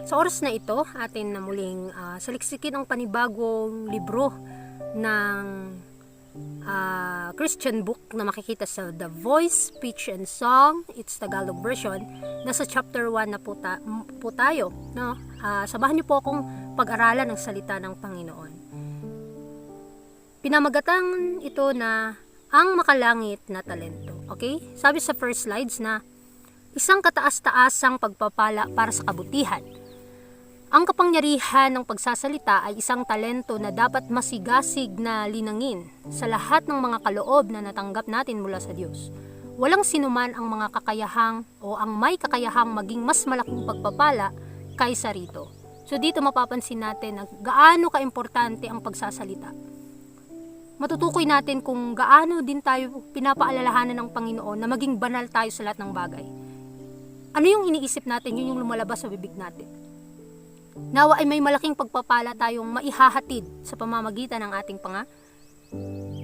Sa oras na ito, atin na muling saliksikin ang panibagong libro ng Christian book na makikita sa The Voice, Speech and Song. It's Tagalog version. Nasa chapter 1 na po tayo. No? Samahan niyo po akong pag-aralan ng salita ng Panginoon. Pinamagatan ito na ang makalangit na talento. Okay? Sabi sa first slides na isang kataas-taasang pagpapala para sa kabutihan. Ang kapangyarihan ng pagsasalita ay isang talento na dapat masigasig na linangin sa lahat ng mga kaloob na natanggap natin mula sa Diyos. Walang sinuman ang mga kakayahang o ang may kakayahang maging mas malaking pagpapala kaysa rito. So dito mapapansin natin na gaano kaimportante ang pagsasalita. Matutukoy natin kung gaano din tayo pinapaalalahanan ng Panginoon na maging banal tayo sa lahat ng bagay. Ano yung iniisip natin, yun yung lumalabas sa bibig natin. Nawa ay may malaking pagpapala tayong maihahatid sa pamamagitan ng ating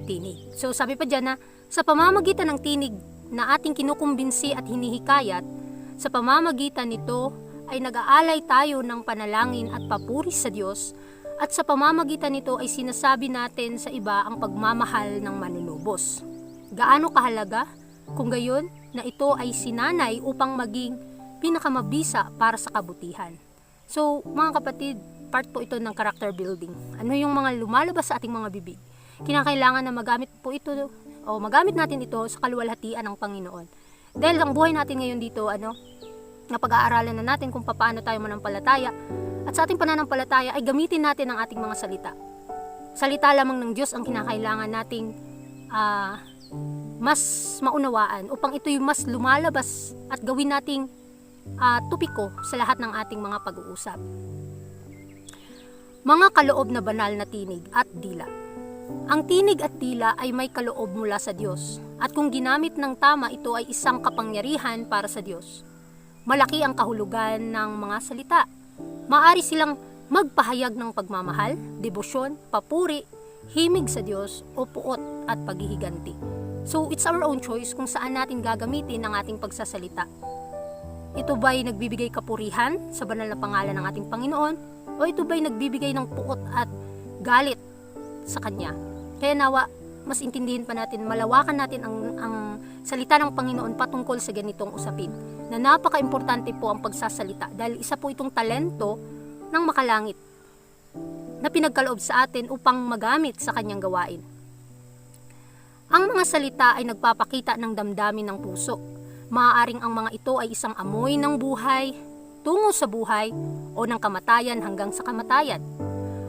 tinig. So sabi pa dyan na sa pamamagitan ng tinig na ating kinukumbinsi at hinihikayat, sa pamamagitan nito ay nag-aalay tayo ng panalangin at papuri sa Diyos, at sa pamamagitan nito ay sinasabi natin sa iba ang pagmamahal ng manunubos. Gaano kahalaga kung gayon na ito ay sinanay upang maging pinakamabisa para sa kabutihan. So, mga kapatid, part po ito ng character building. Ano yung mga lumalabas sa ating mga bibig? Kinakailangan na magamit po ito o magamit natin ito sa kaluwalhatian ng Panginoon. Dahil ang buhay natin ngayon dito, na pag-aaralan na natin kung paano tayo manampalataya, at sa ating pananampalataya ay gamitin natin ang ating mga salita. Salita lamang ng Diyos ang kinakailangan nating mas maunawaan upang ito'y mas lumalabas at gawin nating tupiko sa lahat ng ating mga pag-uusap. Mga kaloob na banal na tinig at dila. Ang tinig at dila ay may kaloob mula sa Diyos, at kung ginamit ng tama, ito ay isang kapangyarihan para sa Diyos. Malaki ang kahulugan ng mga salita. Maaari silang magpahayag ng pagmamahal, debosyon, papuri, himig sa Diyos o puot at paghihiganti. So it's our own choice kung saan natin gagamitin ang ating pagsasalita. Ito ba'y nagbibigay kapurihan sa banal na pangalan ng ating Panginoon, o ito ba'y nagbibigay ng puot at galit sa Kanya? Kaya nawa, mas intindihin pa natin, malawakan natin ang salita ng Panginoon patungkol sa ganitong usapin, na napaka-importante po ang pagsasalita dahil isa po itong talento ng makalangit na pinagkaloob sa atin upang magamit sa Kanyang gawain. Ang mga salita ay nagpapakita ng damdamin ng puso. Maaaring ang mga ito ay isang amoy ng buhay, tungo sa buhay, o ng kamatayan hanggang sa kamatayan.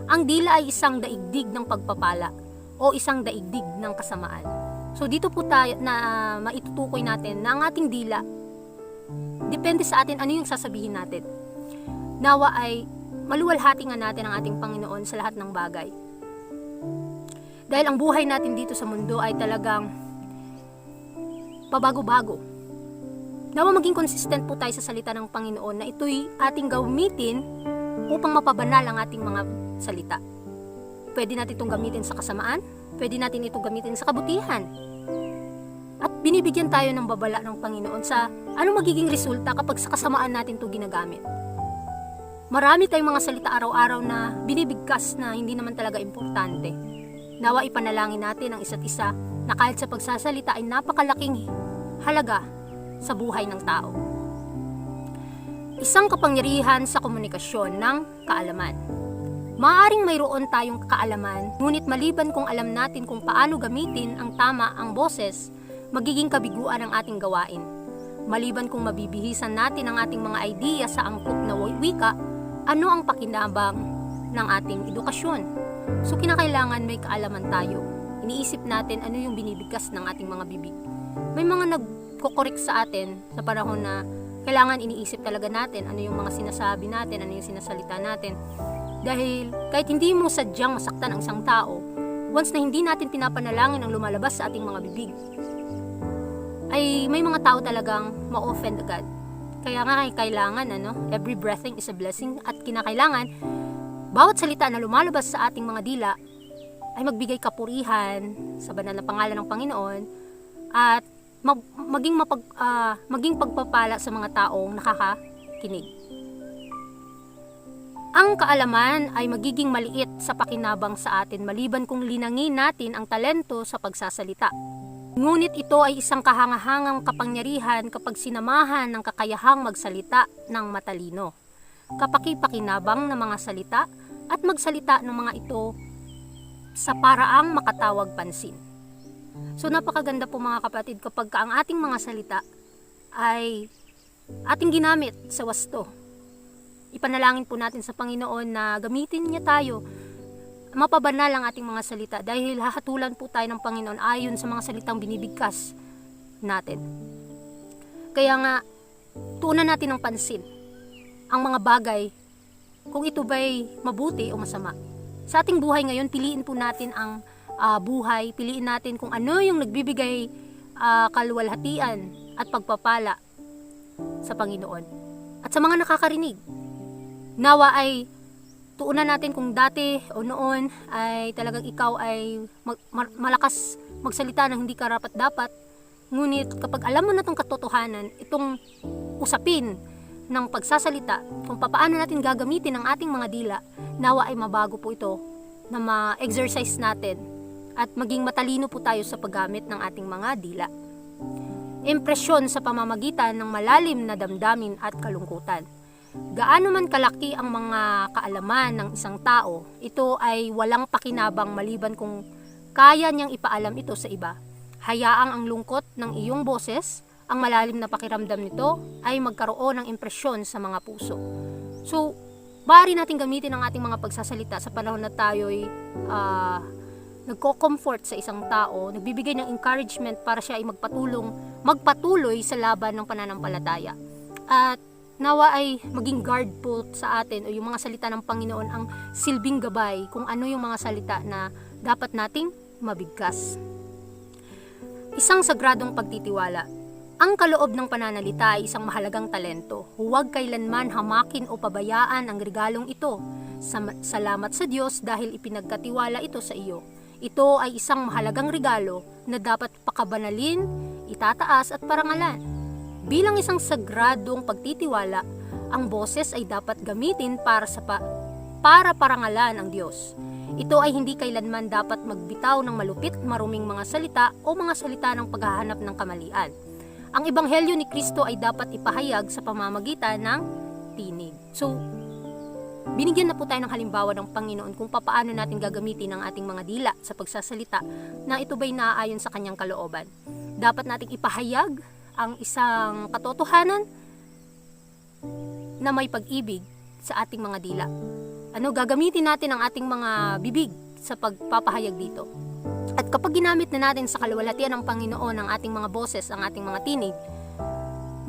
Ang dila ay isang daigdig ng pagpapala, o isang daigdig ng kasamaan. So dito po tayo na maitutukoy natin na ang ating dila, depende sa atin ano yung sasabihin natin. Nawa ay maluwalhati nga natin ang ating Panginoon sa lahat ng bagay. Dahil ang buhay natin dito sa mundo ay talagang pabago-bago. Nawa maging consistent po tayo sa salita ng Panginoon na ito'y ating gamitin upang mapabanal ang ating mga salita. Pwede natin itong gamitin sa kasamaan, pwede natin itong gamitin sa kabutihan. At binibigyan tayo ng babala ng Panginoon sa ano magiging resulta kapag sa kasamaan natin ito ginagamit. Marami tayong mga salita araw-araw na binibigkas na hindi naman talaga importante. Nawa ipanalangin natin ang isa't isa na kahit sa pagsasalita ay napakalaking halaga sa buhay ng tao. Isang kapangyarihan sa komunikasyon ng kaalaman. Maaaring mayroon tayong kaalaman, ngunit maliban kung alam natin kung paano gamitin ang tama ang boses, magiging kabiguan ang ating gawain. Maliban kung mabibihisan natin ang ating mga idea sa angkop na wika, ano ang pakinabang ng ating edukasyon? So kinakailangan may kaalaman tayo. Iniisip natin ano yung binibigkas ng ating mga bibig. May mga nagkokorek sa atin sa panahon na kailangan iniisip talaga natin ano yung mga sinasabi natin, ano yung sinasalita natin. Dahil kahit hindi mo sadyang masaktan ang isang tao, once na hindi natin pinapanalangin ang lumalabas sa ating mga bibig, ay may mga tao talagang ma-offend agad. Kaya nga kailangan, every breathing is a blessing, at kinakailangan, bawat salita na lumalabas sa ating mga dila ay magbigay kapurihan sa banal na pangalan ng Panginoon at maging pagpapala sa mga taong nakakakinig. Ang kaalaman ay magiging maliit sa pakinabang sa atin maliban kung linangin natin ang talento sa pagsasalita. Ngunit ito ay isang kahangahangang kapangyarihan kapag sinamahan ng kakayahang magsalita ng matalino, kapaki-pakinabang ng mga salita at magsalita ng mga ito sa paraang makatawag pansin. So napakaganda po mga kapatid kapag ang ating mga salita ay ating ginamit sa wasto. Ipanalangin po natin sa Panginoon na gamitin niya tayo, mapabanal ang ating mga salita dahil hahatulan po tayo ng Panginoon ayon sa mga salitang binibigkas natin. Kaya nga, tuunan natin ng pansin ang mga bagay kung ito ba'y mabuti o masama. Sa ating buhay ngayon, piliin po natin ang buhay, piliin natin kung ano yung nagbibigay kaluwalhatian at pagpapala sa Panginoon. At sa mga nakakarinig, nawa ay tuunan natin kung dati o noon ay talagang ikaw ay malakas magsalita ng hindi karapat-dapat. Ngunit kapag alam mo na itong katotohanan, itong usapin ng pagsasalita, kung paano natin gagamitin ang ating mga dila, nawa ay mabago po ito na ma-exercise natin at maging matalino po tayo sa paggamit ng ating mga dila. Impresyon sa pamamagitan ng malalim na damdamin at kalungkutan. Gaano man kalaki ang mga kaalaman ng isang tao, ito ay walang pakinabang maliban kung kaya niyang ipaalam ito sa iba. Hayaang ang lungkot ng iyong boses, ang malalim na pakiramdam nito ay magkaroon ng impresyon sa mga puso. So, bari natin gamitin ang ating mga pagsasalita sa panahon na tayo'y nagko-comfort sa isang tao, nagbibigay ng encouragement para siya ay magpatuloy sa laban ng pananampalataya. At nawa ay maging guard po sa atin o yung mga salita ng Panginoon ang silbing gabay kung ano yung mga salita na dapat nating mabigkas. Isang sagradong pagtitiwala. Ang kaloob ng pananalita ay isang mahalagang talento. Huwag kailanman hamakin o pabayaan ang regalong ito. Salamat sa Diyos dahil ipinagkatiwala ito sa iyo. Ito ay isang mahalagang regalo na dapat pakabanalin, itataas at parangalan. Bilang isang sagradong pagtitiwala, ang boses ay dapat gamitin para parangalan ang Diyos. Ito ay hindi kailanman dapat magbitaw ng malupit, maruming mga salita o mga salita ng paghahanap ng kamalian. Ang ebanghelyo ni Kristo ay dapat ipahayag sa pamamagitan ng tinig. So, binigyan na po tayo ng halimbawa ng Panginoon kung paano natin gagamitin ang ating mga dila sa pagsasalita na ito ba'y naaayon sa kanyang kalooban. Dapat nating ipahayag ang isang katotohanan na may pag-ibig sa ating mga dila. Gagamitin natin ang ating mga bibig sa pagpapahayag dito. At kapag ginamit na natin sa kaluwalhatian ng Panginoon ang ating mga boses, ang ating mga tinig,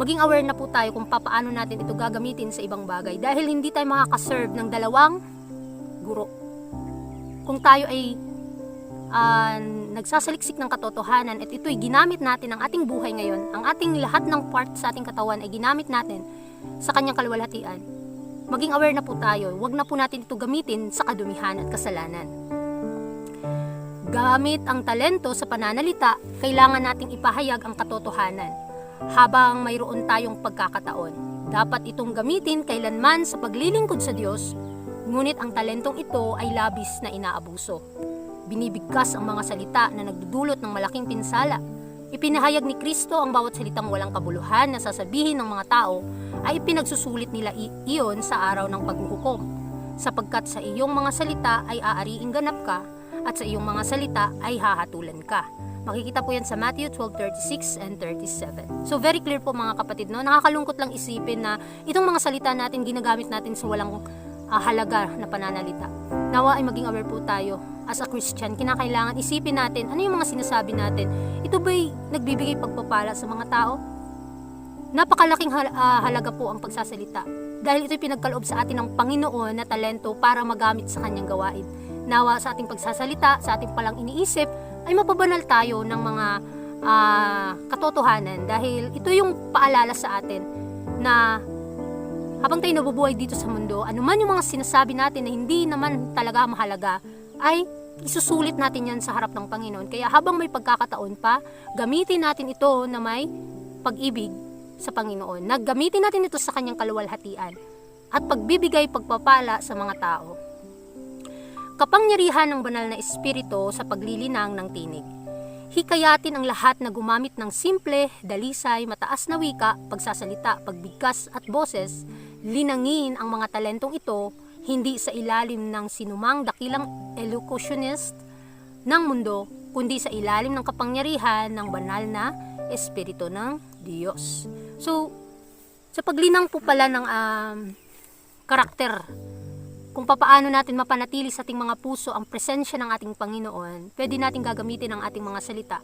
maging aware na po tayo kung paano natin ito gagamitin sa ibang bagay dahil hindi tayo makakaserve ng dalawang guro. Kung tayo ay nagsasaliksik ng katotohanan at ito'y ginamit natin ang ating buhay ngayon, ang ating lahat ng part sa ating katawan ay ginamit natin sa kanyang kaluwalhatian, maging aware na po tayo, wag na po natin ito gamitin sa kadumihan at kasalanan. Gamit ang talento sa pananalita, kailangan nating ipahayag ang katotohanan. Habang mayroon tayong pagkakataon, dapat itong gamitin kailanman sa paglilingkod sa Diyos, ngunit ang talentong ito ay labis na inaabuso. Binibigkas ang mga salita na nagdudulot ng malaking pinsala. Ipinahayag ni Kristo ang bawat salitang walang kabuluhan na sasabihin ng mga tao ay pinagsusulit nila iyon sa araw ng paghuhukom, sapagkat sa iyong mga salita ay aariing ganap ka at sa iyong mga salita ay hahatulan ka. Makikita po yan sa Matthew 12:36 and 37. So very clear po mga kapatid, no? Nakakalungkot lang isipin na itong mga salita natin ginagamit natin sa walang halaga na pananalita. Nawa ay maging aware po tayo as a Christian. Kinakailangan isipin natin ano yung mga sinasabi natin. Ito ba'y nagbibigay pagpapala sa mga tao? Napakalaking halaga po ang pagsasalita dahil ito'y pinagkaloob sa atin ng Panginoon na talento para magamit sa kanyang gawain. Nawa sa ating pagsasalita, sa ating palang iniisip, ay mapabanal tayo ng mga katotohanan dahil ito yung paalala sa atin na habang tayo nabubuhay dito sa mundo, anuman yung mga sinasabi natin na hindi naman talaga mahalaga, ay isusulit natin yan sa harap ng Panginoon. Kaya habang may pagkakataon pa, gamitin natin ito na may pag-ibig sa Panginoon. Naggamitin natin ito sa kanyang kaluwalhatian. at pagbibigay pagpapala sa mga tao. Kapangyarihan ng banal na espiritu sa paglilinang ng tinig. Hikayatin ang lahat na gumamit ng simple, dalisay, mataas na wika, pagsasalita, pagbigkas at boses. Linangin ang mga talentong ito hindi sa ilalim ng sinumang dakilang elocutionist ng mundo, kundi sa ilalim ng kapangyarihan ng banal na espiritu ng Diyos. So, sa paglinang po pala ng karakter, kung papaano natin mapanatili sa ating mga puso ang presensya ng ating Panginoon, pwede natin gagamitin ang ating mga salita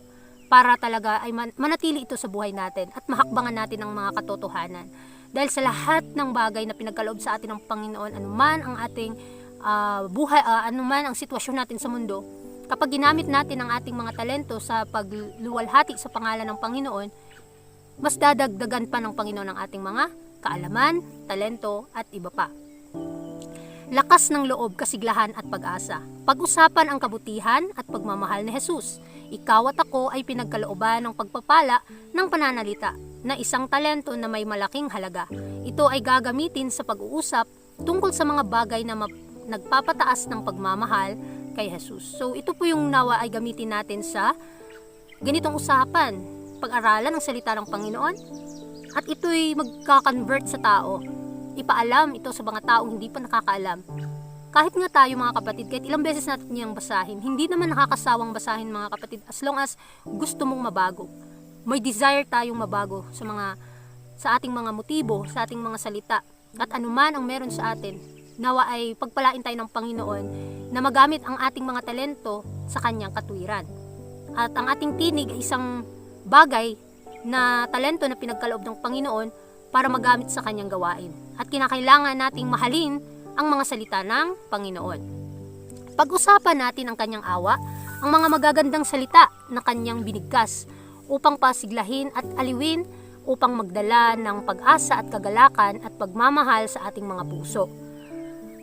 para talaga ay manatili ito sa buhay natin at mahakbangan natin ang mga katotohanan. Dahil sa lahat ng bagay na pinagkaloob sa atin ng Panginoon, anuman ang ating buhay, anuman ang sitwasyon natin sa mundo, kapag ginamit natin ang ating mga talento sa pagluwalhati sa pangalan ng Panginoon, mas dadagdagan pa ng Panginoon ang ating mga kaalaman, talento at iba pa. Lakas ng loob, kasiglahan at pag-asa. Pag-usapan ang kabutihan at pagmamahal ni Jesus. Ikaw at ako ay pinagkalooban ng pagpapala ng pananalita na isang talento na may malaking halaga. Ito ay gagamitin sa pag-uusap tungkol sa mga bagay na nagpapataas ng pagmamahal kay Jesus. So ito po yung nawa ay gamitin natin sa ganitong usapan, pag-aralan ng salita ng Panginoon, at ito'y magka-convert sa tao. Ipaalam ito sa mga taong hindi pa nakakaalam. Kahit nga tayo mga kapatid, kahit ilang beses natin niyang basahin, hindi naman nakakasawang basahin mga kapatid as long as gusto mong mabago. May desire tayong mabago sa ating mga motibo, sa ating mga salita, at anuman ang meron sa atin. Nawa ay pagpalain tayo ng Panginoon na magamit ang ating mga talento sa kanyang katwiran. At ang ating tinig ay isang bagay na talento na pinagkaloob ng Panginoon para magamit sa kanyang gawain. At kinakailangan nating mahalin ang mga salita ng Panginoon. Pag-usapan natin ang kanyang awa, ang mga magagandang salita na kanyang binigkas upang pasiglahin at aliwin, upang magdala ng pag-asa at kagalakan at pagmamahal sa ating mga puso.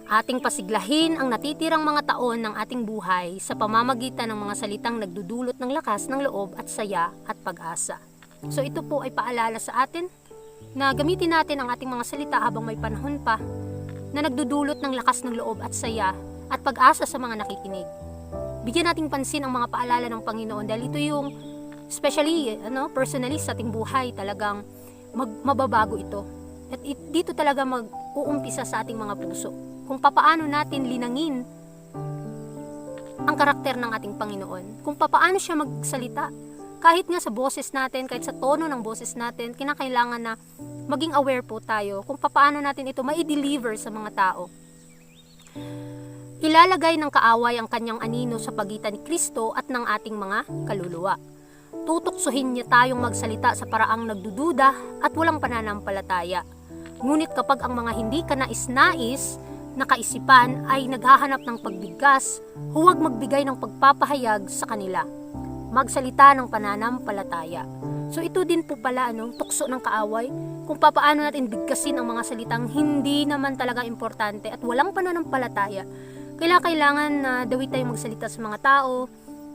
Ating pasiglahin ang natitirang mga taon ng ating buhay sa pamamagitan ng mga salitang nagdudulot ng lakas ng loob at saya at pag-asa. So ito po ay paalala sa atin na gamitin natin ang ating mga salita habang may panahon pa na nagdudulot ng lakas ng loob at saya at pag-asa sa mga nakikinig. Bigyan nating pansin ang mga paalala ng Panginoon dahil ito yung especially personally sa ating buhay talagang mababago ito. At dito talaga mag-uumpisa sa ating mga puso kung papaano natin linangin ang karakter ng ating Panginoon, kung papaano siya magsalita. Kahit nga sa boses natin, kahit sa tono ng boses natin, kinakailangan na maging aware po tayo kung paano natin ito mai-deliver sa mga tao. Ilalagay ng kaaway ang kanyang anino sa pagitan ni Kristo at ng ating mga kaluluwa. Tutuksuhin niya tayong magsalita sa paraang nagdududa at walang pananampalataya. Ngunit kapag ang mga hindi kanais-nais na kaisipan ay naghahanap ng pagbigkas, huwag magbigay ng pagpapahayag sa kanila. Magsalita ng pananampalataya. So ito din po pala tukso ng kaaway kung paano natin bigkasin ang mga salitang hindi naman talaga importante at walang pananampalataya. Kailangan na dawi tayo magsalita sa mga tao,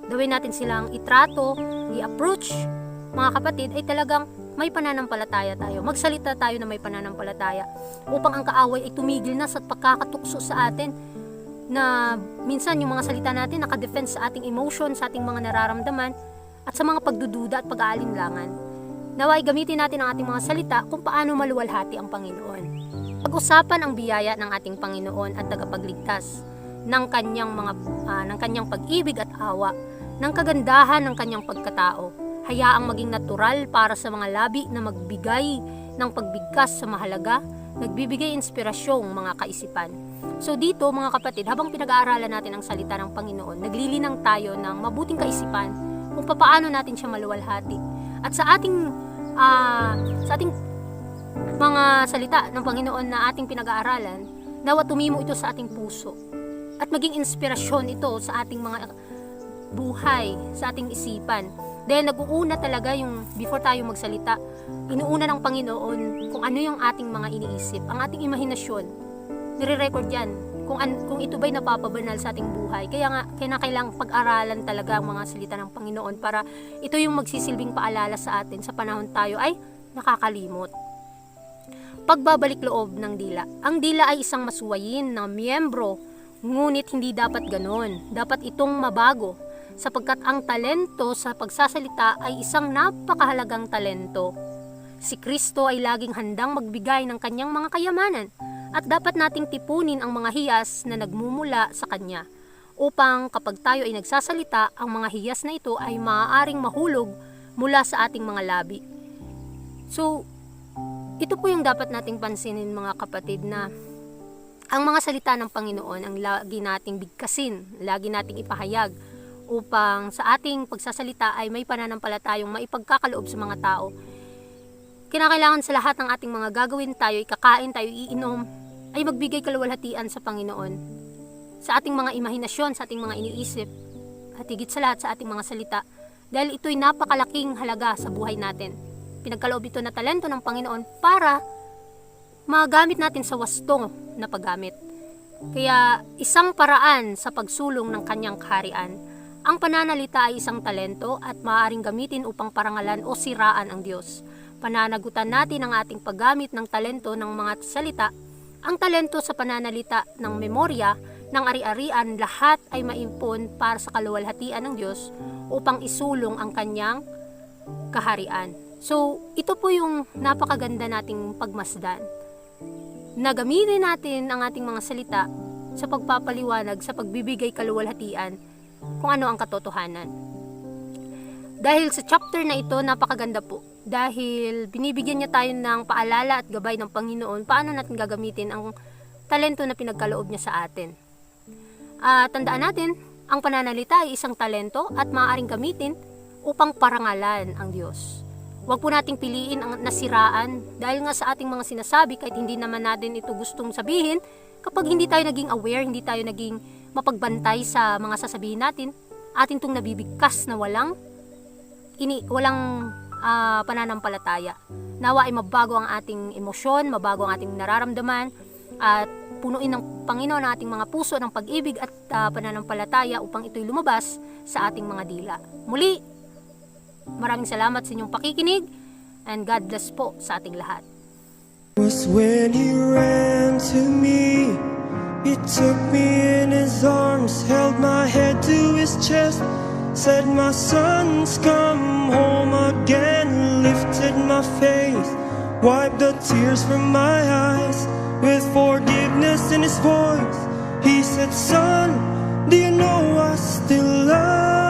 dawi natin silang itrato, i-approach mga kapatid ay talagang may pananampalataya tayo. Magsalita tayo na may pananampalataya upang ang kaaway ay tumigil na sa pagkakatukso sa atin na minsan yung mga salita natin nakadefense sa ating emotion, sa ating mga nararamdaman at sa mga pagdududa at pag-aalinlangan. Naway gamitin natin ang ating mga salita kung paano maluwalhati ang Panginoon. Pag-usapan ang biyaya ng ating Panginoon at tagapagligtas ng kanyang pag-ibig at awa, ng kagandahan ng kanyang pagkatao. Hayaang maging natural para sa mga labi na magbigay ng pagbigkas sa mahalaga, nagbibigay inspirasyong mga kaisipan. So dito mga kapatid, habang pinag-aaralan natin ang salita ng Panginoon, naglilinang tayo ng mabuting kaisipan kung paano natin siya maluwalhati. At sa ating mga salita ng Panginoon na ating pinag-aaralan, nawa tumimo ito sa ating puso at maging inspirasyon ito sa ating mga buhay, sa ating isipan. Dahil nag-uuna talaga yung before tayo magsalita, inuuna ng Panginoon kung ano yung ating mga iniisip, ang ating imahinasyon. Nire-record yan kung ito ba'y napapabanal sa ating buhay. Kaya kailangang pag-aralan talaga ang mga salita ng Panginoon para ito yung magsisilbing paalala sa atin sa panahon tayo ay nakakalimot. pagbabalik loob ng dila. Ang dila ay isang masuwayin na miyembro, ngunit hindi dapat ganon. Dapat itong mabago, sapagkat ang talento sa pagsasalita ay isang napakahalagang talento. Si Kristo ay laging handang magbigay ng kanyang mga kayamanan, at dapat nating tipunin ang mga hiyas na nagmumula sa kanya, upang kapag tayo ay nagsasalita, ang mga hiyas na ito ay maaaring mahulog mula sa ating mga labi. So, ito po yung dapat nating pansinin, mga kapatid, na ang mga salita ng Panginoon ang lagi nating bigkasin, lagi nating ipahayag upang sa ating pagsasalita ay may pananampalatayong maipagkakaloob sa mga tao. Kinakailangan sa lahat ng ating mga gagawin, tayo ikakain, tayo iinom, ay magbigay kaluwalhatian sa Panginoon, sa ating mga imahinasyon, sa ating mga iniisip, at higit sa lahat sa ating mga salita, dahil ito'y napakalaking halaga sa buhay natin. Pinagkaloob ito na talento ng Panginoon para magamit natin sa wasto na paggamit. Kaya isang paraan sa pagsulong ng kanyang kaharian, ang pananalita ay isang talento at maaaring gamitin upang parangalan o siraan ang Diyos. Pananagutan natin ang ating paggamit ng talento ng mga salita. Ang talento sa pananalita ng memorya, ng ari-arian, lahat ay maimpon para sa kaluwalhatian ng Diyos upang isulong ang kanyang kaharian. So, ito po yung napakaganda nating pagmasdan. Na gamitin natin ang ating mga salita sa pagpapaliwanag, sa pagbibigay kaluwalhatian kung ano ang katotohanan. Dahil sa chapter na ito, napakaganda po. Dahil binibigyan niya tayo ng paalala at gabay ng Panginoon paano natin gagamitin ang talento na pinagkaloob niya sa atin. Tandaan natin, ang pananalita ay isang talento at maaaring gamitin upang parangalan ang Diyos. Huwag po nating piliin ang nasiraan dahil nga sa ating mga sinasabi, kahit hindi naman natin ito gustong sabihin, kapag hindi tayo naging aware, hindi tayo naging mapagbantay sa mga sasabihin natin, atin itong nabibigkas na walang pananampalataya. Nawa ay mabago ang ating emosyon, mabago ang ating nararamdaman, at punuin ng Panginoon ang ating mga puso ng pag-ibig at pananampalataya upang ito'y lumabas sa ating mga dila. Muli, maraming salamat sa inyong pakikinig, and God bless po sa ating lahat. Was when he ran to me, he took me in his arms, held my head to his chest, said my son's come home again, lifted my face, wiped the tears from my eyes, with forgiveness in his voice, he said, son, do you know I still love